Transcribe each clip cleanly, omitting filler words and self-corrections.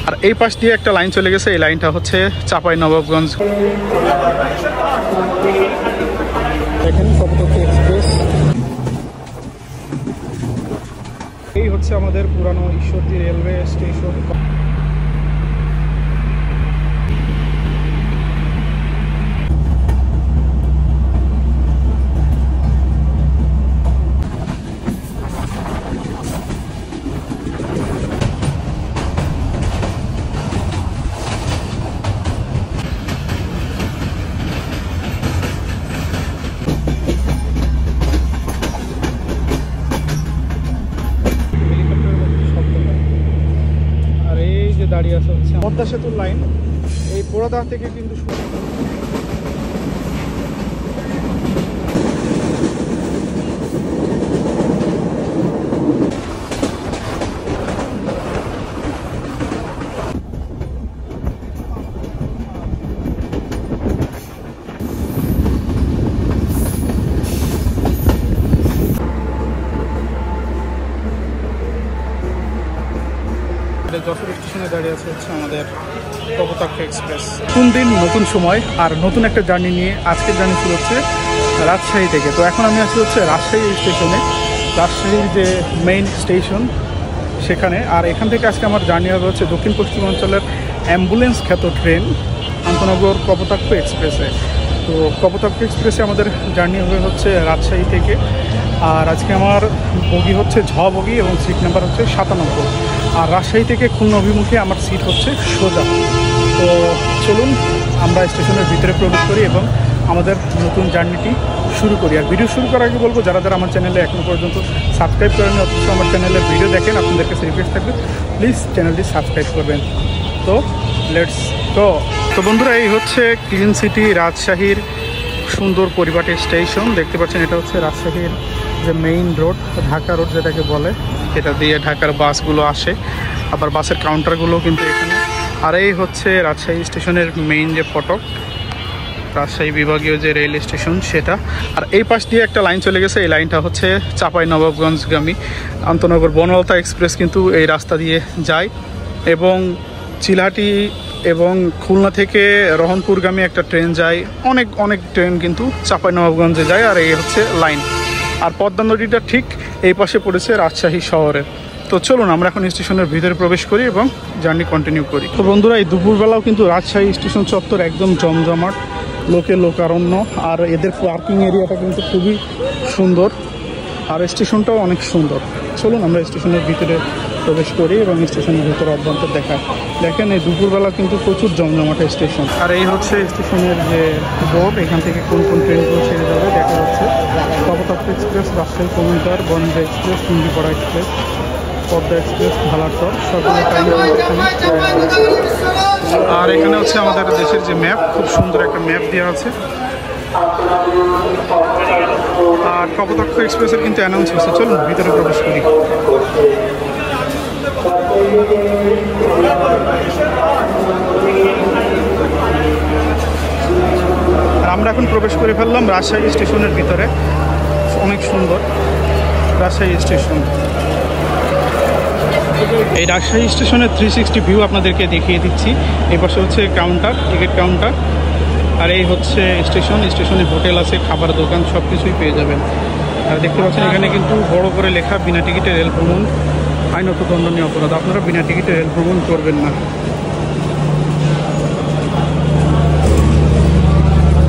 আর এই পাশ দিয়ে একটা লাইন চলে গেছে, এই লাইনটা হচ্ছে চাঁপাইনবাবগঞ্জ। দেখেন কপোতাক্ষ এক্সপ্রেস। এই হচ্ছে আমাদের পুরানো ঈশ্বরদী রেলওয়ে স্টেশন। দাঁড়িয়ে আছে হচ্ছে পদ্মা সেতুর লাইন, এই পোড়াদা থেকে কিন্তু যশোর স্টেশনে দাঁড়িয়ে আছে হচ্ছে আমাদের কপোতাক্ষ এক্সপ্রেস। নতুন দিন নতুন সময় আর নতুন একটা জার্নি নিয়ে আজকের জার্নি শুরু হচ্ছে রাজশাহী থেকে। তো এখন আমি আছি হচ্ছে রাজশাহী স্টেশনে, রাজশাহীর যে মেইন স্টেশন সেখানে। আর এখান থেকে আজকে আমার জার্নি হবে হচ্ছে দক্ষিণ পশ্চিমাঞ্চলের অ্যাম্বুলেন্স খ্যাত ট্রেন আন্তনগর কপোতাক্ষ এক্সপ্রেসে। তো কপোতাক্ষ এক্সপ্রেসে আমাদের জার্নি হবে হচ্ছে রাজশাহী থেকে। আর আজকে আমার বগি হচ্ছে ঝ বগি এবং সিট নাম্বার হচ্ছে 97। আর রাজশাহী থেকে খুলনা অভিমুখে আমার সিট হচ্ছে সোজা। তো চলুন আমরা স্টেশনের ভিতরে প্রবেশ করি এবং আমাদের নতুন জার্নিটি শুরু করি। আর ভিডিও শুরু করার আগে বলবো, যারা যারা আমার চ্যানেলে এখনও পর্যন্ত সাবস্ক্রাইব করেন অথচ আমার চ্যানেলে ভিডিও দেখেন, আপনাদের কাছে রিকোয়েস্ট থাকবে প্লিজ চ্যানেলটি সাবস্ক্রাইব করবেন। তো লেটস গো। তো বন্ধুরা, এই হচ্ছে ক্লিন সিটি রাজশাহীর সুন্দর পরিপাটি স্টেশন। দেখতে পাচ্ছেন এটা হচ্ছে রাজশাহীর যে মেইন রোড, ঢাকা রোড যেটাকে বলে, এটা দিয়ে ঢাকার বাসগুলো আসে, আবার বাসের কাউন্টারগুলো কিন্তু এখানে। আর এই হচ্ছে রাজশাহী স্টেশনের মেইন যে ফটক, রাজশাহী বিভাগীয় যে রেল স্টেশন সেটা। আর এই পাশ দিয়ে একটা লাইন চলে গেছে, এই লাইনটা হচ্ছে চাঁপাইনবাবগঞ্জগামী আন্তনগর বনলতা এক্সপ্রেস কিন্তু এই রাস্তা দিয়ে যায়। এবং চিলাহাটি এবং খুলনা থেকে রহনপুরগামী একটা ট্রেন যায়, অনেক অনেক ট্রেন কিন্তু চাঁপাইনবাবগঞ্জে যায়। আর এই হচ্ছে লাইন। আর পদ্মা নদীটা ঠিক এই পাশে পড়েছে রাজশাহী শহরের। তো চলুন আমরা এখন স্টেশনের ভিতরে প্রবেশ করি এবং জার্নি কন্টিনিউ করি। তো বন্ধুরা, এই দুপুরবেলাও কিন্তু রাজশাহী স্টেশন চত্বর একদম জমজমাট, লোকে লোকারণ্য। আর এদের পার্কিং এরিয়াটা কিন্তু খুবই সুন্দর, আর স্টেশনটাও অনেক সুন্দর। চলুন আমরা স্টেশনের ভিতরে প্রবেশ করি এবং স্টেশনের ভিতরে অভ্যন্তর দেখেন এই দুপুরবেলা কিন্তু প্রচুর জমজমাটে স্টেশন। আর এই হচ্ছে স্টেশনের যে বোর্ড, এখান থেকে কোন কোন ট্রেনগুলো ছেড়ে যাবে দেখা যাচ্ছে। Kapotaksha express, Rajshahi commuter, Bande express, Tungipara express, Padma express, Dhalarchar, সবগুলো টাইম। আর এখানে হচ্ছে আমাদের দেশের যে ম্যাপ, খুব সুন্দর একটা ম্যাপ দেওয়া আছে। আর কপোতাক্ষ এক্সপ্রেসের কিন্তু অ্যানাউন্স হচ্ছে। চলুন ভিতরে প্রবেশ করি। আমরা এখন প্রবেশ করে ফেললাম রাজশাহী স্টেশনের ভিতরে। অনেক সুন্দর রাজশাহী স্টেশন। এই রাজশাহী স্টেশনের 360 ভিউ আপনাদেরকে দেখিয়ে দিচ্ছি। এই পাশে হচ্ছে কাউন্টার, টিকিট কাউন্টার। আর এই হচ্ছে স্টেশন, স্টেশনে হোটেল আছে, খাবার দোকান, সব কিছুই পেয়ে যাবেন। আর দেখতে পাচ্ছেন এখানে কিন্তু বড় করে লেখা, বিনা টিকিটে রেল ভ্রমণ আইনত দণ্ডনীয় অপরাধ, আপনারা বিনা টিকিটে রেল ভ্রমণ করবেন না।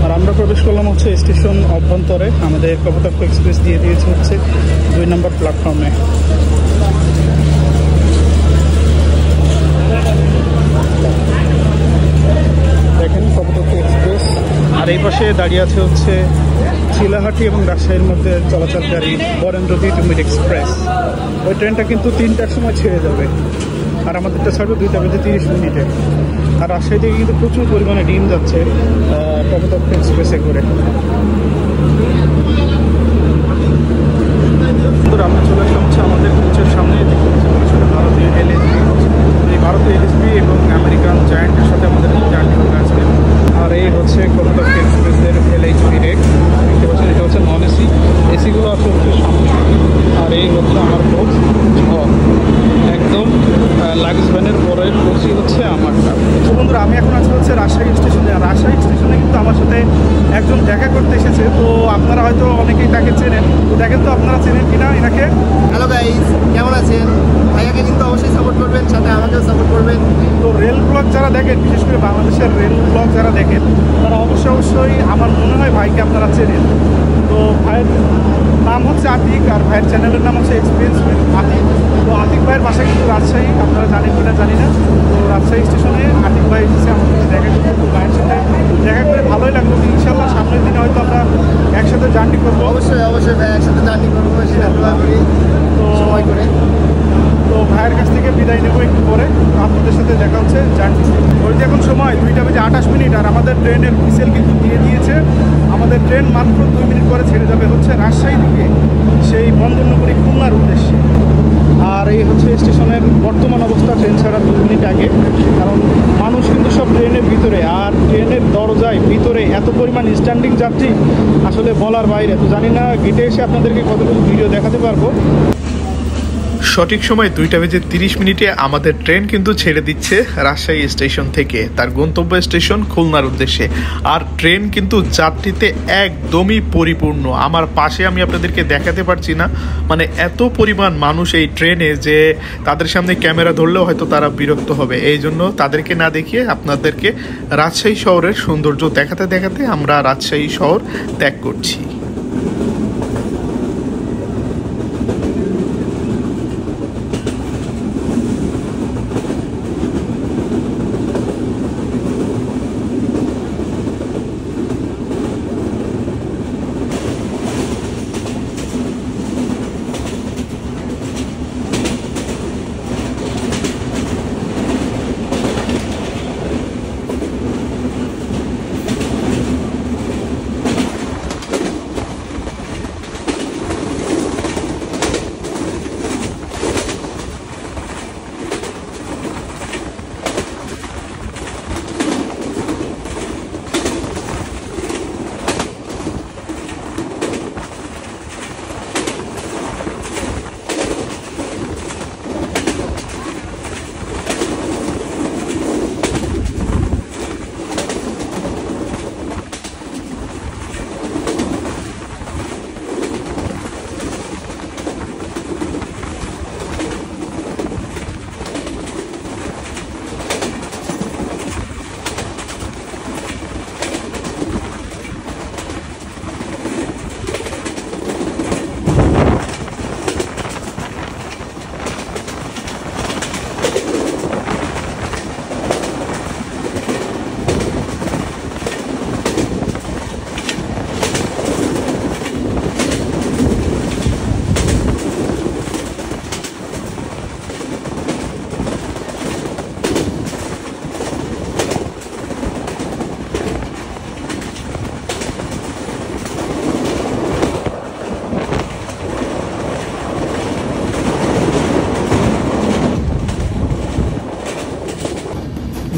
আর আমরা প্রবেশ করলাম হচ্ছে স্টেশন অভ্যন্তরে। আমাদের কপোতাক্ষ এক্সপ্রেস দিয়ে দিয়েছে হচ্ছে 2 নম্বর প্ল্যাটফর্মে। দেখেন কপোতাক্ষ এক্সপ্রেস। আর এই পাশে দাঁড়িয়ে আছে হচ্ছে চিলাহাটি এবং রাজশাহীর মধ্যে চলাচলকারী বরেন্দ্রদী টুমির এক্সপ্রেস। ওই ট্রেনটা কিন্তু 3টার সময় ছেড়ে যাবে, আর আমাদেরটা ছাড়বে 2টা বেজে 30 মিনিটে। আর রাজশাহী থেকে কিন্তু প্রচুর পরিমাণে ডিম যাচ্ছে কপোতাক্ষ এক্সপ্রেসে করে। আমরা চলে আসলাম হচ্ছে আমাদের কোচের সামনে। ভারতীয় এলএসবি, এই ভারতীয় এলএসবি এবং আমেরিকান জায়ান্টের সাথে আমাদের জার্নি হবে আজকে। আর এই হচ্ছে কপোতাক্ষ এক্সপ্রেসের LHB রেক, দেখতে পাচ্ছেন। এটা হচ্ছে নন এসি, এসিগুলো আছে হচ্ছে সামনে। আর এই হচ্ছে আমার কোচ একদম লাগেজ ভ্যানের পরের কোচই হচ্ছে আমারটা। তো বন্ধুরা, আমি এখন আছি হচ্ছে রাজশাহী স্টেশনে। আর রাজশাহী স্টেশনে কিন্তু আমার সাথে একজন দেখা করতে এসেছে। তো আপনারা হয়তো অনেকেই তাকে চেনেন। তো দেখেন তো আপনারা চেনেন কিনা এনাকে। হ্যালো গাইস, কেমন আছেন? ভাইয়াকে কিন্তু অবশ্যই সাপোর্ট করবেন, সাথে আমাকেও সাপোর্ট করবেন। তো রেল ব্লগ যারা দেখেন, বিশেষ করে বাংলাদেশের রেল ব্লগ যারা দেখেন, তারা অবশ্যই আমার মনে হয় ভাইকে আপনারা চেনেন। তো ভাইয়ের নাম হচ্ছে আতিক, আর ভাইয়ের চ্যানেলের নাম হচ্ছে এক্সপিরিয়েন্স উইথ আতিক। তো আতিক ভাইয়ের বাসা কিন্তু রাজশাহী, আপনারা জানেন কিনা জানি না। তো রাজশাহী স্টেশনে আতিক ভাই এসেছে আমার সাথে দেখা করতে। তো ভাইয়ের সাথে দেখা করে ভালোই লাগলো। ইনশাল্লাহ সামনের দিনে হয়তো আমরা একসাথে জার্নি করবো। অবশ্যই ভাই, একসাথে জার্নি করবো, সেটা দোয়া করি তো সময় করে। তো ভাইয়ের কাছ থেকে বিদায় নেবো একটু পরে। আপনাদের সাথে দেখা হচ্ছে জার্নি। ওই যে এখন সময় 2:28, আর আমাদের ট্রেনের হুইসেল কিন্তু দিয়ে দিয়েছে। আমাদের ট্রেন মাত্র 2 মিনিট পরে ছেড়ে যাবে হচ্ছে রাজশাহী থেকে সেই বন্দরনগরী খুলনার উদ্দেশ্যে। আর এই হচ্ছে স্টেশনের বর্তমান অবস্থা, ট্রেন ছাড়া 2 মিনিট আগে। কারণ মানুষ কিন্তু সব ট্রেনের ভিতরে, আর ট্রেনের দরজায় ভিতরে এত পরিমাণ স্ট্যান্ডিং যাত্রী, আসলে বলার বাইরে। তো জানি না গেটে এসে আপনাদেরকে কতটুকু ভিডিও দেখাতে পারবো। সঠিক সময় 2:30 আমাদের ট্রেন কিন্তু ছেড়ে দিচ্ছে রাজশাহী স্টেশন থেকে তার গন্তব্য স্টেশন খুলনার উদ্দেশ্যে। আর ট্রেন কিন্তু যাত্রীতে একদমই পরিপূর্ণ। আমার পাশে আমি আপনাদেরকে দেখাতে পারছি না, মানে এত পরিমাণ মানুষ এই ট্রেনে যে তাদের সামনে ক্যামেরা ধরলেও হয়তো তারা বিরক্ত হবে। এই জন্য তাদেরকে না দেখিয়ে আপনাদেরকে রাজশাহী শহরের সৌন্দর্য দেখাতে দেখাতে আমরা রাজশাহী শহর ত্যাগ করছি।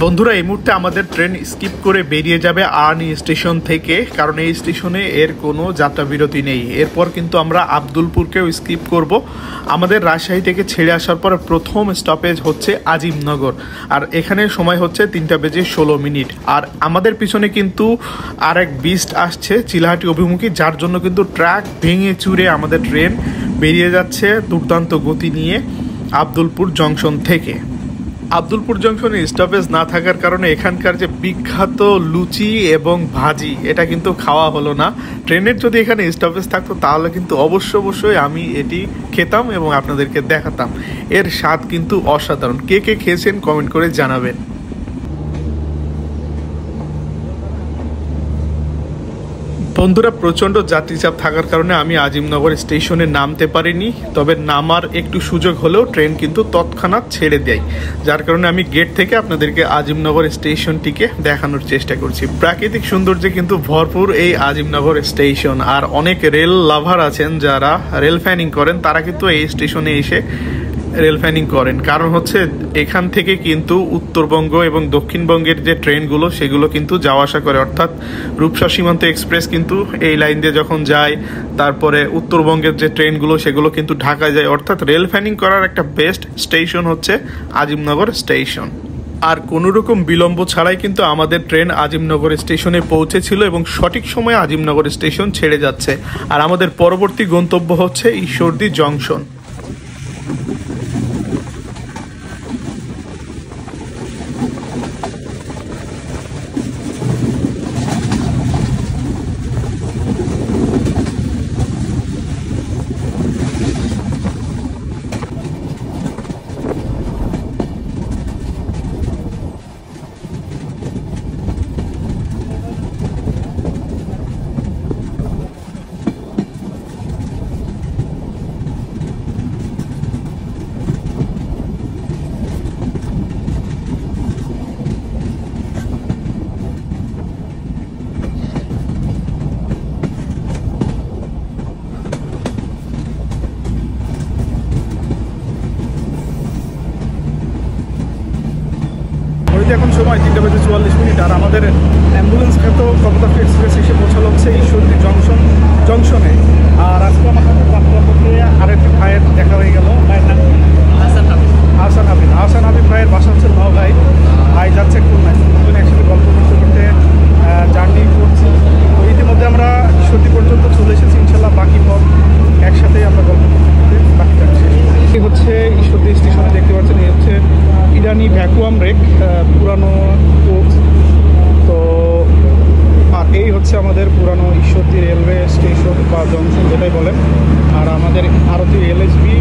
বন্ধুরা, এই মুহূর্তে আমাদের ট্রেন স্কিপ করে বেরিয়ে যাবে আর্নি স্টেশন থেকে, কারণ এই স্টেশনে এর কোনো যাত্রা বিরতি নেই। এরপর কিন্তু আমরা আব্দুলপুরকেও স্কিপ করব। আমাদের রাজশাহী থেকে ছেড়ে আসার পর প্রথম স্টপেজ হচ্ছে আজিমনগর, আর এখানে সময় হচ্ছে 3:16। আর আমাদের পিছনে কিন্তু আরেক বিস্ট আসছে চিলাহাটি অভিমুখী, যার জন্য কিন্তু ট্র্যাক ভেঙে চুরে আমাদের ট্রেন বেরিয়ে যাচ্ছে দুর্দান্ত গতি নিয়ে আব্দুলপুর জংশন থেকে। আব্দুলপুর জংশনে স্টপেজ না থাকার কারণে এখানকার যে বিখ্যাত লুচি এবং ভাজি, এটা কিন্তু খাওয়া হলো না। ট্রেনের যদি এখানে স্টপেজ থাকতো তাহলে কিন্তু অবশ্যই আমি এটি খেতাম এবং আপনাদেরকে দেখাতাম। এর স্বাদ কিন্তু অসাধারণ। কে কে খেয়েছেন কমেন্ট করে জানাবেন। বন্ধুরা, প্রচণ্ড যাত্রীচাপ থাকার কারণে আমি আজিমনগর স্টেশনে নামতে পারিনি, তবে নামার একটু সুযোগ হলেও ট্রেন কিন্তু তৎক্ষণাৎ ছেড়ে দেয়, যার কারণে আমি গেট থেকে আপনাদেরকে আজিমনগর স্টেশনটিকে দেখানোর চেষ্টা করছি। প্রাকৃতিক সৌন্দর্যে কিন্তু ভরপুর এই আজিমনগর স্টেশন। আর অনেক রেল লাভার আছেন যারা রেল ফ্যানিং করেন, তারা কিন্তু এই স্টেশনে এসে রেল ফ্যানিং করেন। কারণ হচ্ছে এখান থেকে কিন্তু উত্তরবঙ্গ এবং দক্ষিণবঙ্গের যে ট্রেনগুলো সেগুলো কিন্তু যাওয়া আসা করে, অর্থাৎ রূপসা সীমান্ত এক্সপ্রেস কিন্তু এই লাইন দিয়ে যখন যায়, তারপরে উত্তরবঙ্গের যে ট্রেনগুলো সেগুলো কিন্তু ঢাকা যায়। অর্থাৎ রেল ফ্যানিং করার একটা বেস্ট স্টেশন হচ্ছে আজিমনগর স্টেশন। আর কোনো রকম বিলম্ব ছাড়াই কিন্তু আমাদের ট্রেন আজিমনগর স্টেশনে পৌঁছেছিল এবং সঠিক সময়ে আজিমনগর স্টেশন ছেড়ে যাচ্ছে। আর আমাদের পরবর্তী গন্তব্য হচ্ছে ঈশ্বরদী জংশন। এখন সময় 3:44 আর আমাদের অ্যাম্বুলেন্স খ্যাত কপোতাক্ষ এক্সপ্রেস এসে পৌঁছালো হচ্ছে ঈশ্বরদী জংশনে। আর আজকে আমার সাথে যাত্রা করতে আরেকটি ভাইয়ের দেখা হয়ে গেল। ভাইয়ের নাম আহসান হাবিব ভাইয়ের বাসা হচ্ছে নওগাঁয়। ভাই যাচ্ছে খুলনায়, দুজনে একসাথে গল্প করতে করতে জার্নি করছি। তো ইতিমধ্যে আমরা ঈশ্বরদী পর্যন্ত চলে এসেছি, ইনশাল্লাহ বাকি পথ একসাথেই আমরা গল্প করতে বাকি থাকছি। এই হচ্ছে ঈশ্বরদী স্টেশনে, দেখতে পাচ্ছেন এই হচ্ছে ইরানি ভ্যাকুয়াম রেক, পুরানো কোচ। তো আর এই হচ্ছে আমাদের পুরানো ঈশ্বরদী রেলওয়ে স্টেশন বা জংশন যেটাই বলেন। আর আমাদের ভারতীয় এলএসবি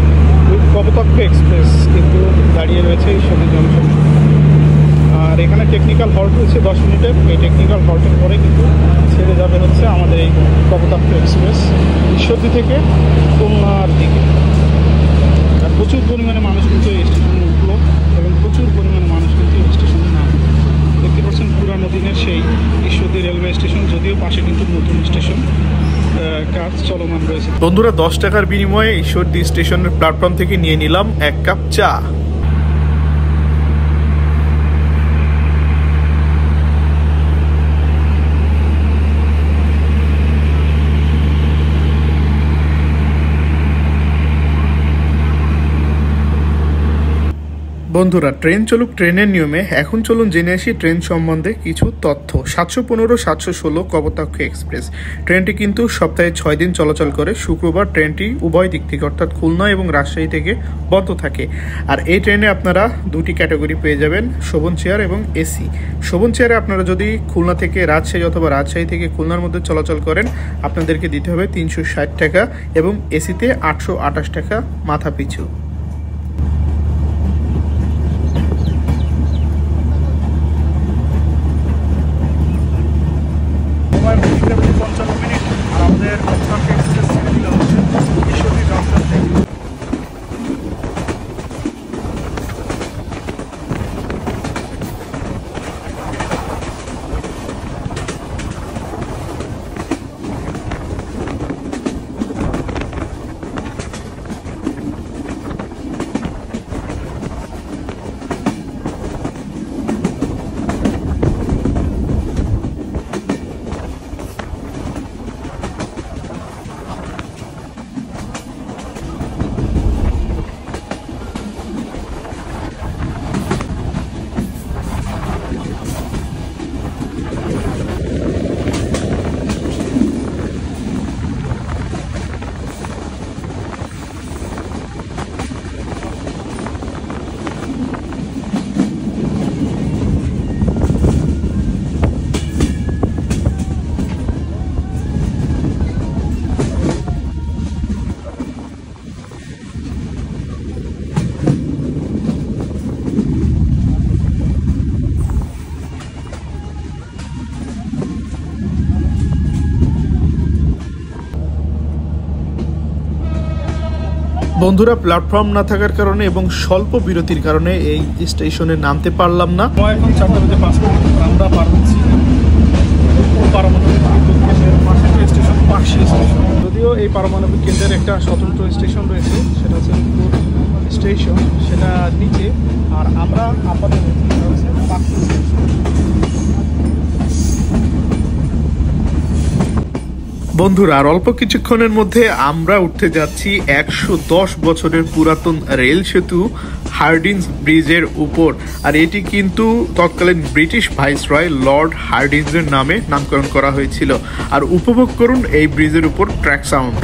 কপোতাক্ষ এক্সপ্রেস কিন্তু দাঁড়িয়ে রয়েছে ঈশ্বরদী জংশন। আর এখানে টেকনিক্যাল হল্ট রয়েছে 10 মিনিটের। এই টেকনিক্যাল হল্টের পরে কিন্তু ছেড়ে যাবে হচ্ছে আমাদের এই কপোতাক্ষ এক্সপ্রেস ঈশ্বরদী থেকে খুলনার দিকে। আর প্রচুর পরিমাণে মানুষ কিন্তু এই স্টেশনে উঠলো এবং প্রচুর পরিমাণে মানুষ কিন্তু এই স্টেশনে নামে। দেখতে পাচ্ছেন পুরানো দিনের সেই ঈশ্বরদী রেলওয়ে স্টেশন, যদিও পাশে কিন্তু নতুন স্টেশন কাজ চলমান রয়েছে। বন্ধুরা, 10 টাকার বিনিময়ে ঈশ্বরদী স্টেশনের প্ল্যাটফর্ম থেকে নিয়ে নিলাম 1 কাপ চা। বন্ধুরা, ট্রেন চলুক ট্রেনের নিয়মে এখন চলুন জেনে আসি ট্রেন সম্বন্ধে কিছু তথ্য। 715-716 কপোতাক্ষ এক্সপ্রেস ট্রেনটি কিন্তু সপ্তাহে 6 দিন চলাচল করে। শুক্রবার ট্রেনটি উভয় দিক থেকে অর্থাৎ খুলনা এবং রাজশাহী থেকে বন্ধ থাকে। আর এই ট্রেনে আপনারা দুটি ক্যাটাগরি পেয়ে যাবেন, শোভন চেয়ার এবং এসি। শোভন চেয়ারে আপনারা যদি খুলনা থেকে রাজশাহী অথবা রাজশাহী থেকে খুলনার মধ্যে চলাচল করেন আপনাদেরকে দিতে হবে 360 টাকা এবং এসিতে 828 টাকা মাথা পিছু। আমাদের কপোতাক্ষ এক্সপ্রেস ছেড়ে দিল হচ্ছে ঈশ্বরদী জংশন থেকে। বন্ধুরা, প্ল্যাটফর্ম না থাকার কারণে এবং স্বল্প বিরতির কারণে এই স্টেশনে নামতে পারলাম না। এখন 4:05 আমরা পার হচ্ছি পারমাণবিক বিদ্যুৎ কেন্দ্রের পাশে স্টেশন পাকশি স্টেশন। যদিও এই পারমাণবিক কেন্দ্রের একটা স্বতন্ত্র স্টেশন রয়েছে, সেটা হচ্ছে স্টেশন, সেটা নিচে। আর আমরা আপাতত পাকশি স্টেশন। বন্ধুরা, আর অল্প কিছুক্ষণের মধ্যে আমরা উঠতে যাচ্ছি 110 বছরের পুরাতন রেল সেতু হার্ডিঞ্জ ব্রিজের উপর। আর এটি কিন্তু তৎকালীন ব্রিটিশ ভাইসরয় লর্ড হার্ডিঞ্জের নামে নামকরণ করা হয়েছিল। আর উপভোগ করুন এই ব্রিজের উপর ট্র্যাক সাউন্ড।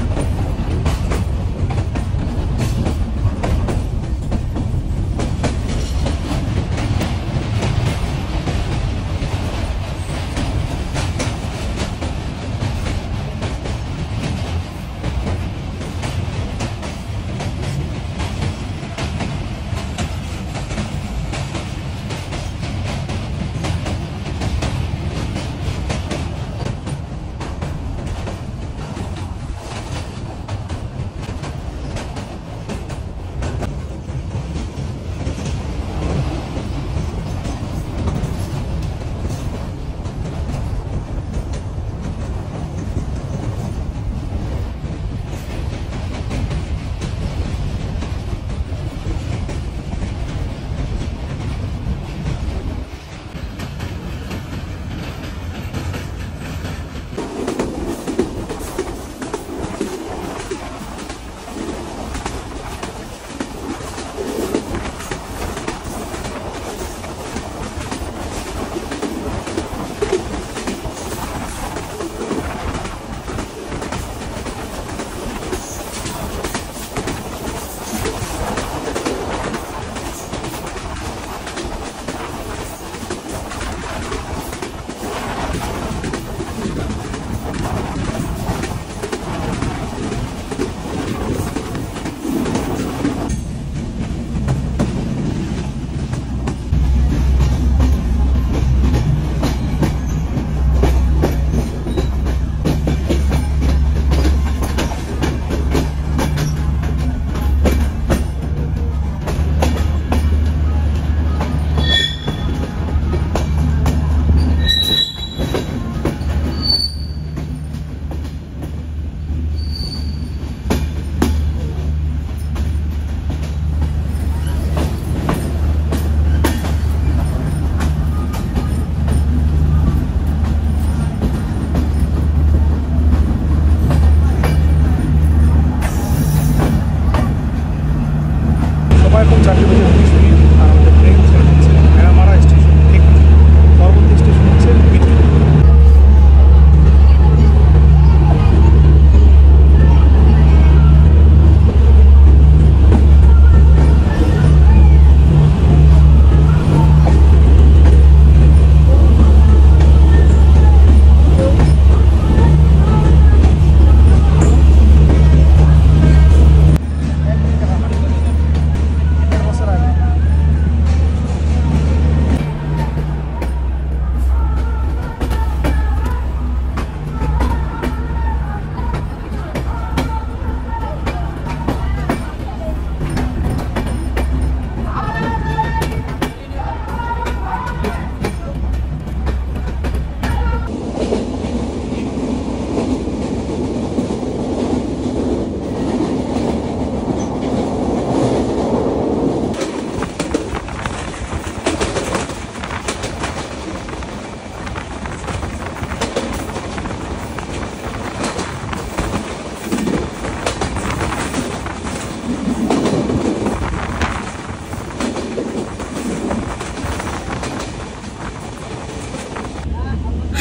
এখন 4:20 আর আমাদের ট্রেন ছেড়ে হচ্ছে ভেড়ামারা স্টেশন থেকে। পরবর্তী স্টেশন হচ্ছে মিরপুর।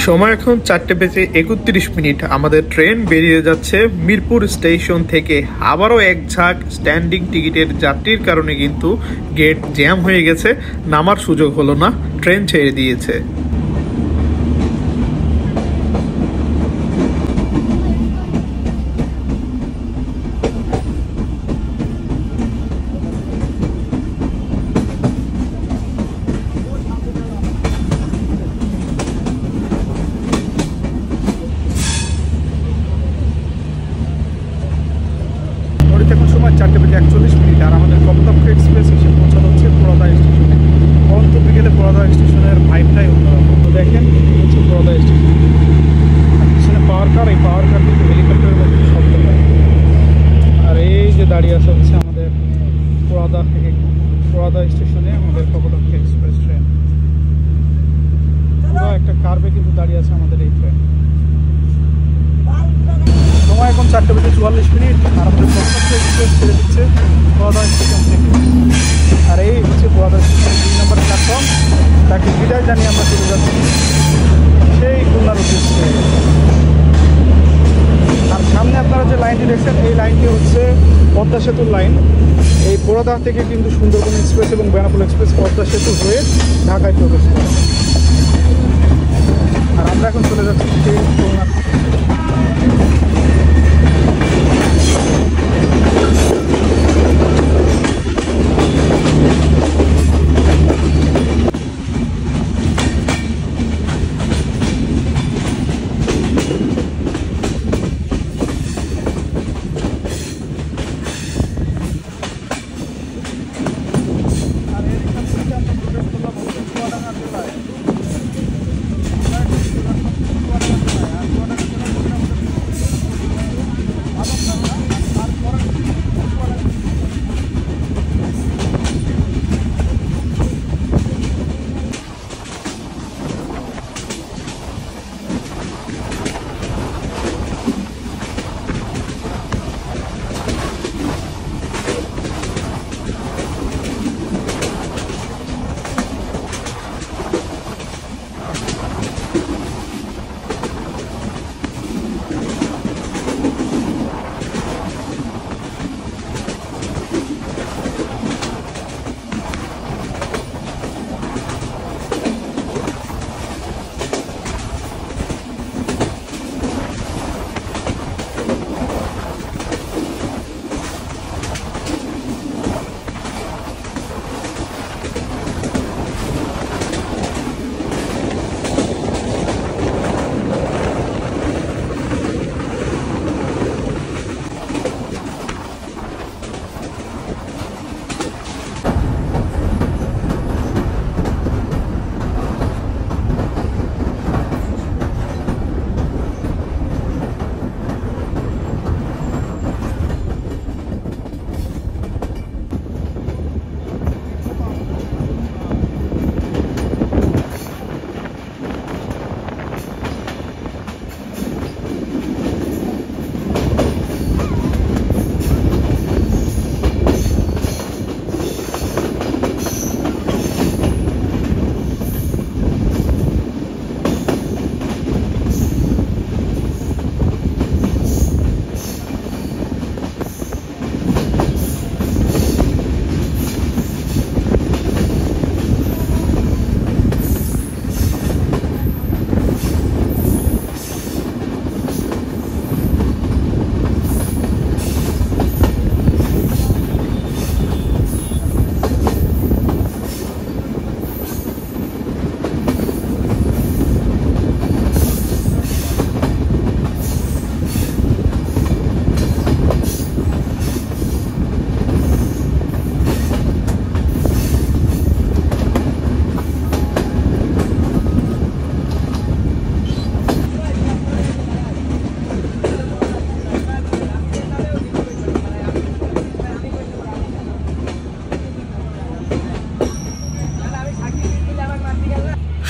সময় এখন 4:31। আমাদের ট্রেন বেরিয়ে যাচ্ছে মিরপুর স্টেশন থেকে। আবারও এক ঝাঁক স্ট্যান্ডিং টিকিটের যাত্রীর কারণে কিন্তু গেট জ্যাম হয়ে গেছে, নামার সুযোগ হলো না, ট্রেন ছেড়ে দিয়েছে। এখন সময় 4:41 আর আমাদের কপোতাক্ষ এক্সপ্রেস এসে পৌঁছানো হচ্ছে পোড়াদা স্টেশনে। পরন্ত বিকেলে পোড়াদা স্টেশনের ভাইবটাই অন্যরকম। তো দেখেন হচ্ছে পোড়াদা স্টেশন, আর পিছনে পাওয়ার কার, এই পাওয়ার কার কিন্তু হেলিকপ্টারের মধ্যে শব্দ হয়। আর এই যে দাঁড়িয়ে আছে হচ্ছে আমাদের পোড়াদা স্টেশনে আমাদের কপোতাক্ষ এক্সপ্রেস ট্রেন। পুরো একটা কার্ভে কিন্তু দাঁড়িয়ে আছে আমাদের এই ট্রেন। এখন 4:44, আর আমাদের প্রত্যেকটা এক্সপ্রেস ছেড়ে দিচ্ছে বোয়াদা স্টেশন থেকে। আর এই হচ্ছে বোয়াদা স্টেশনের 2 নম্বর প্ল্যাটফর্ম। তাকে বিদায় জানিয়ে আমরা চলে যাচ্ছি সেই খুলনার উদ্দেশ্যে। আর সামনে আপনারা যে লাইনটি দেখছেন, এই লাইনটি হচ্ছে পদ্মা সেতুর লাইন। এই বোয়াদা থেকে কিন্তু সুন্দরবন এক্সপ্রেস এবং বেনাপোল এক্সপ্রেস পদ্মা সেতু হয়ে ঢাকায় প্রবেশ করে। আর আমরা এখন চলে যাচ্ছি সেই খুলনা।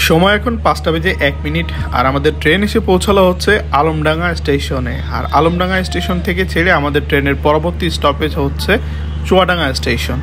সময় এখন 5:01 আর আমাদের ট্রেন এসে পৌঁছালো হচ্ছে আলমডাঙ্গা স্টেশনে। আর আলমডাঙ্গা স্টেশন থেকে ছেড়ে আমাদের ট্রেনের পরবর্তী স্টপেজ হচ্ছে চুয়াডাঙ্গা স্টেশন।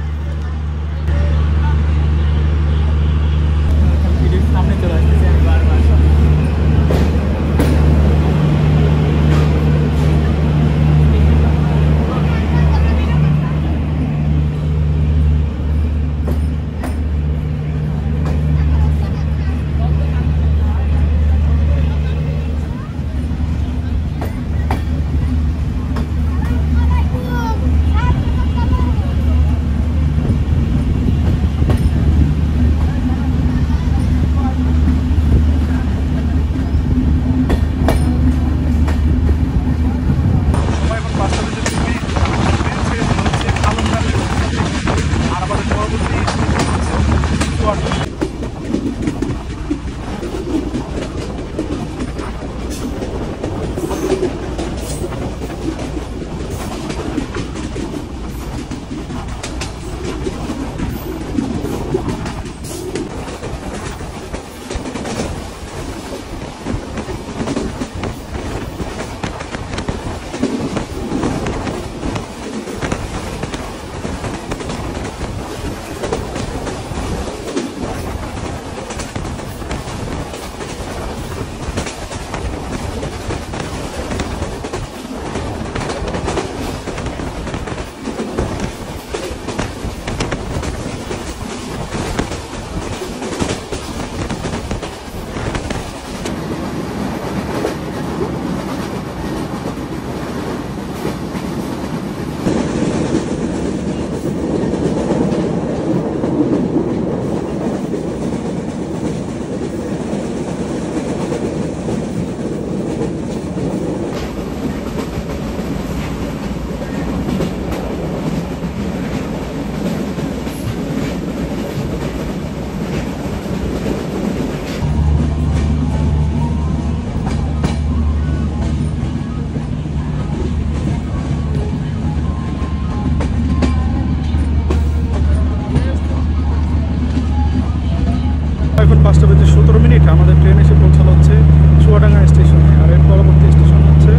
17 মিনিট আমাদের ট্রেন এসে পৌঁছালো হচ্ছে চুয়াডাঙ্গা স্টেশনে, আর এর পরবর্তী স্টেশন হচ্ছে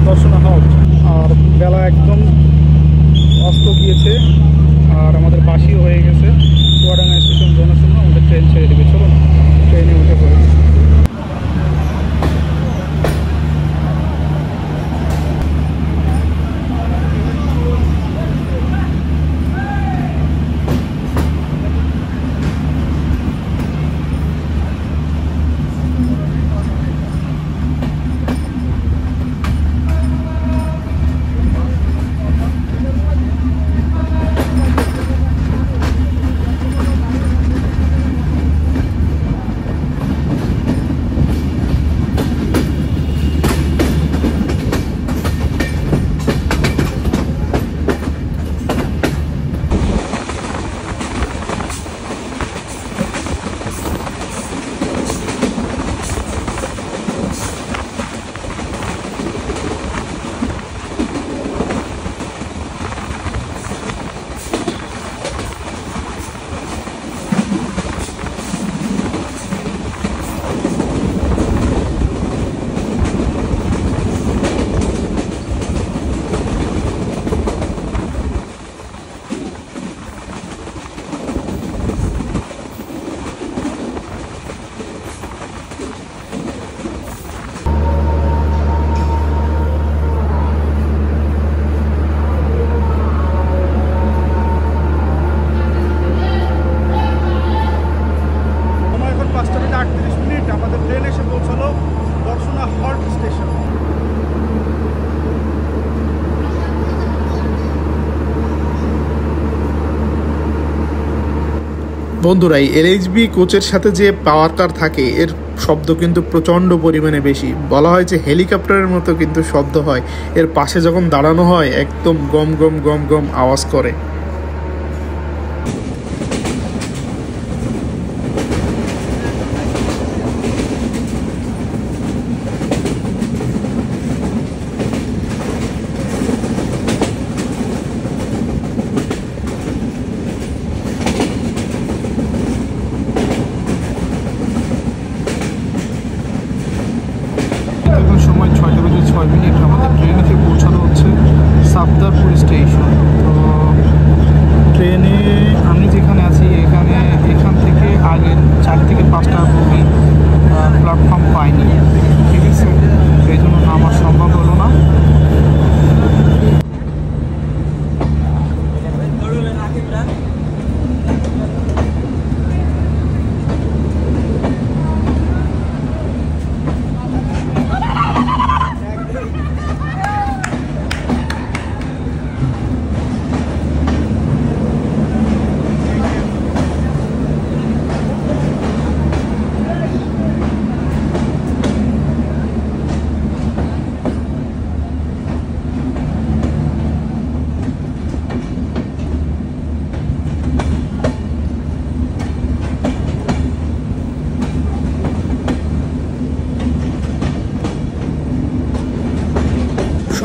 দর্শনা হল্ট। আর বেলা একদম অস্ত গিয়েছে আর আমাদের বাসিও হয়ে গেছে। চুয়াডাঙ্গা স্টেশন জনশূন্য, আমাদের ট্রেন ছেড়ে দেবে। চলুন ট্রেনে উঠে পড়ে। আমাদের ট্রেন এসে পৌঁছালো দর্শনা হল্ট স্টেশন। বন্ধুরা, এই এলএইচবি কোচের সাথে যে পাওয়ার কার থাকে এর শব্দ কিন্তু প্রচণ্ড পরিমাণে বেশি। বলা হয় যে হেলিকপ্টারের মতো কিন্তু শব্দ হয়। এর পাশে যখন দাঁড়ানো হয় একদম গম গম গম গম আওয়াজ করে। এখন সময় 6:06 আমাদের ট্রেন এসে পৌঁছানো হচ্ছে সাফদারপুর স্টেশন। তো ট্রেনে আমি যেখানে আছি এখান থেকে আগের 4 থেকে 5টা বগি প্ল্যাটফর্ম পাইনি, ঠিক আছে, সেই জন্য নামা সম্ভব হলো না।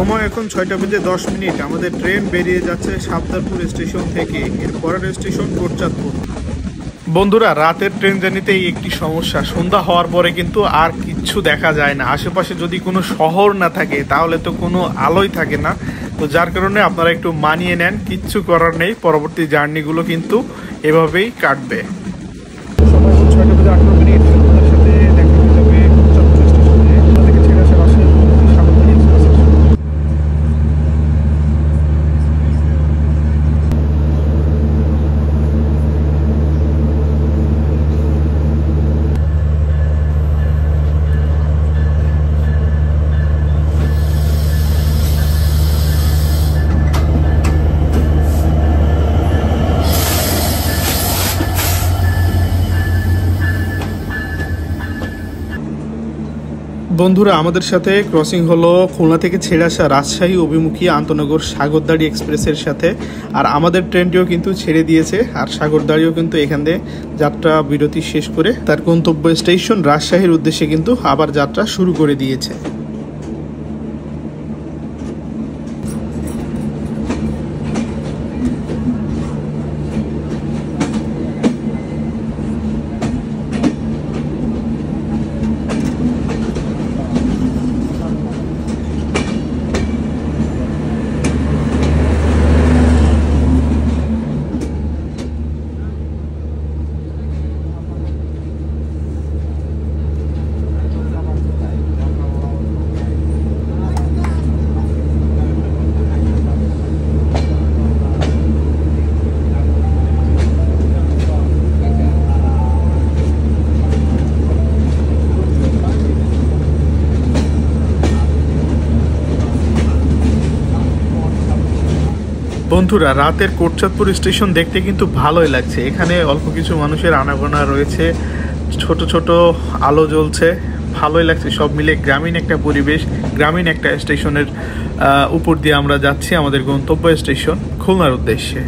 সময় এখন 6:10 আমাদের ট্রেন বেরিয়ে যাচ্ছে সাফদারপুর স্টেশন থেকে। এর পরের স্টেশন কোটচাঁদপুর। বন্ধুরা, রাতের ট্রেন জার্নিতেই একটি সমস্যা, সন্ধ্যা হওয়ার পরে কিন্তু আর কিচ্ছু দেখা যায় না। আশেপাশে যদি কোনো শহর না থাকে তাহলে তো কোনো আলোই থাকে না। তো যার কারণে আপনারা একটু মানিয়ে নেন, কিচ্ছু করার নেই। পরবর্তী জার্নিগুলো কিন্তু এভাবেই কাটবে। সময় 6:18 আপনাদের সাথে দেখা হয়ে যাবে কোটচাঁদপুর স্টেশনে। ওখান থেকে ছেড়ে আসা রাজশাহী সাগরদাড়ি এক্সপ্রেস। বন্ধুরা, আমাদের সাথে ক্রসিং হলো খুলনা থেকে ছেড়ে আসা রাজশাহী অভিমুখী আন্তনগর সাগরদাড়ি এক্সপ্রেসের সাথে। আর আমাদের ট্রেনটিও কিন্তু ছেড়ে দিয়েছে, আর সাগরদাড়িও কিন্তু এখান থেকে যাত্রা বিরতি শেষ করে তার গন্তব্য স্টেশন রাজশাহীর উদ্দেশ্যে কিন্তু আবার যাত্রা শুরু করে দিয়েছে। বন্ধুরা, রাতের কোটচাঁদপুর স্টেশন দেখতে কিন্তু ভালোই লাগছে। এখানে অল্প কিছু মানুষের আনাগোনা রয়েছে, ছোট ছোট আলো জ্বলছে, ভালোই লাগছে। সব মিলে গ্রামীণ একটা পরিবেশ, গ্রামীণ একটা স্টেশনের উপর দিয়ে আমরা যাচ্ছি আমাদের গন্তব্য স্টেশন খুলনার উদ্দেশ্যে।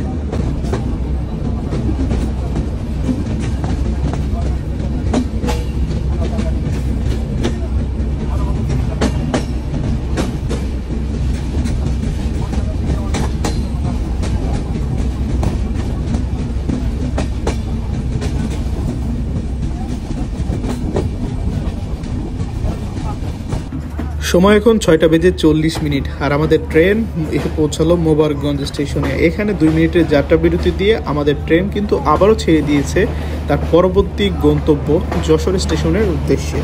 সময় এখন 6:40 আর আমাদের ট্রেন এসে পৌঁছালো মোবারকগঞ্জ স্টেশনে। এখানে 2 মিনিটের যাত্রা বিরতি দিয়ে আমাদের ট্রেন কিন্তু আবারও ছেড়ে দিয়েছে তার পরবর্তী গন্তব্য যশোর স্টেশনের উদ্দেশ্যে।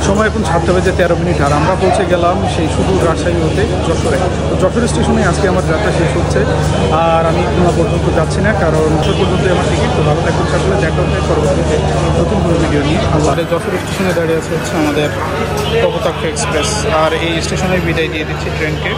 সময় এখন 7:13 আর আমরা পৌঁছে গেলাম সেই সুদূর রাজশাহী হতে যশোরে। তো যশোর স্টেশনে আজকে আমার যাত্রা শেষ হচ্ছে, আর আমি খুলনা পর্যন্ত যাচ্ছি না, কারণ যশোর পর্যন্ত আমার টিকিট। তো ভালো থাকবেন সকলে, দেখা হচ্ছে পরবর্তীতে নতুন কোনো ভিডিও নিয়ে। আমাদের যশোর স্টেশনে দাঁড়িয়ে আছে হচ্ছে আমাদের কপোতাক্ষ এক্সপ্রেস, আর এই স্টেশনে বিদায় দিয়ে দিচ্ছি ট্রেনকে।